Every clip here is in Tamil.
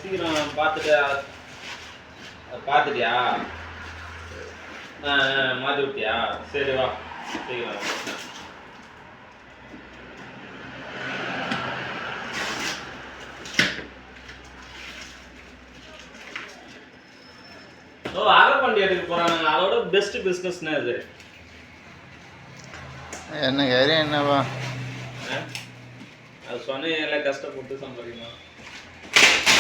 சீக்கிரம் பார்த்துட்டு பார்த்துட்டியா? மாற்றி விட்டியா? சரி வா சீக்கிரம். அரைப்பண்டி எடுக்க போறாங்க. அதோட பெஸ்ட் பிஸ்னஸ்னா இது என்ன காரியம் என்னவா? அது சொன்ன எல்லாம் கஷ்டப்பட்டு சம்பாதிக்கணும்.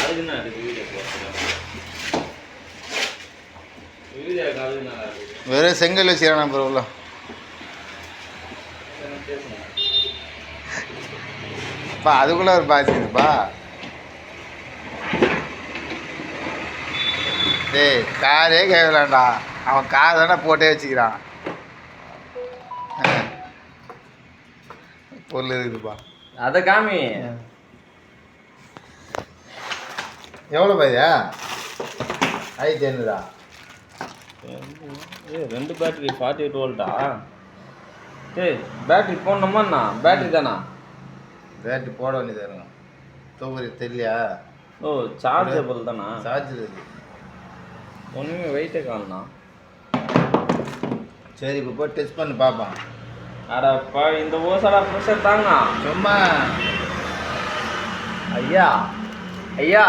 அதுக்கு என்ன அதுக்கு வீடியோ போடுறேன். வீடியோ அதுக்கு நல்லா இருக்கு. வெறும் செங்கல் வச்சுக்கிறானா ப்ரோவில்? பா அதுக்குள்ள ஒரு பாய்ச்சிக்குதுப்பா. டேய் காரே கேட்கலாம்டா, அவன் கார் தானே போட்டே வச்சுக்கிறான். பொருள் இருக்குதுப்பா. அதை காமி. எவ்வளோ பையா? 1500. ரெண்டு பேட்டரி 48 வோல்ட்டா? சரி பேட்டரி போடணுமாண்ணா? பேட்டரி தானா? பேட்டரி போட வேண்டியதாக இருக்கும். தூக்குறது தெரியலையா? ஓ சார்ஜபிள் தானா? சார்ஜர் இருக்கு. ஒன்றுமே வெயிட்டே காணா. சரி இப்போ போய் டெஸ்ட் பண்ணி பார்ப்பான். அடப்பா இந்த ஓசடா ப்ரெஷர் தாங்க சும்மா ஐயா ஐயா